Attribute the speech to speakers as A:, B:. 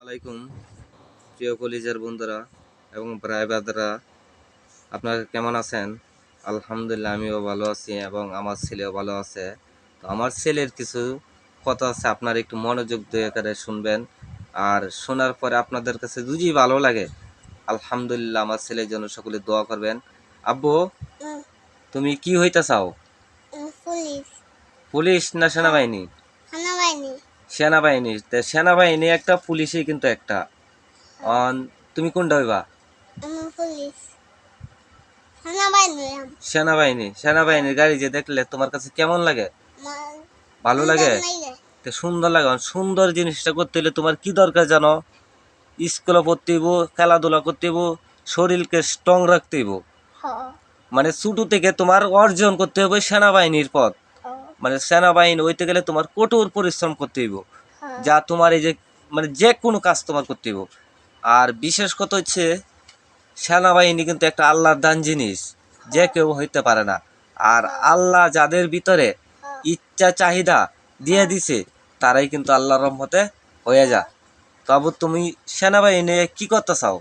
A: আলাইকুম প্রিয় কলিজার বন্ধুরা এবং ভাই ব্রাদাররা, আপনারা কেমন আছেন? আলহামদুলিল্লাহ, আমিও ভালো আছি এবং আমার ছেলেও ভালো আছে। তো আমার ছেলের কিছু কথা আছে, আপনারা একটু মনোযোগ দিয়ে করে শুনবেন। আর শোনার পরে আপনাদের কাছে যদি ভালো লাগে, আলহামদুলিল্লাহ, আমার ছেলের জন্য সকলে দোয়া করবেন। আব্বু, তুমি কি হইতে চাও?
B: পুলিশ।
A: পুলিশ না সেনাবাহিনী?
B: সেনাবাহিনী।
A: সেনাবাহিনী। সেনাবাহিনী একটা, পুলিশই কিন্তু একটা। তুমি কোনটা হইবা?
B: পুলিশ। সেনাবাহিনী।
A: সেনাবাহিনীর গাড়ি যে দেখলে তোমার কাছে কেমন লাগে? ভালো লাগে? তো সুন্দর লাগে। সুন্দর জিনিসটা করতে হলে তোমার কি দরকার জানো? স্কুলে পড়তে হইব, খেলাধুলা করতে হইব, শরীরকে স্ট্রং রাখতে হইব। মানে ছোট থেকে তোমার অর্জন করতে হবে সেনাবাহিনীর পদ। মানে সেনাবাহিনী হইতে গেলে তোমার কঠোর পরিশ্রম করতে হইব, যা তোমার এই যে মানে যে কোনো কাজ তোমার করতে হইব। আর বিশেষ কথা হচ্ছে, সেনাবাহিনী কিন্তু একটা আল্লাহর দান জিনিস, যে কেউ হইতে পারে না। আর আল্লাহ যাদের ভিতরে ইচ্ছা চাহিদা দিয়ে দিছে, তারাই কিন্তু আল্লাহর রহমতে হয়ে যায়। তবে তুমি সেনাবাহিনী কি করতে চাও?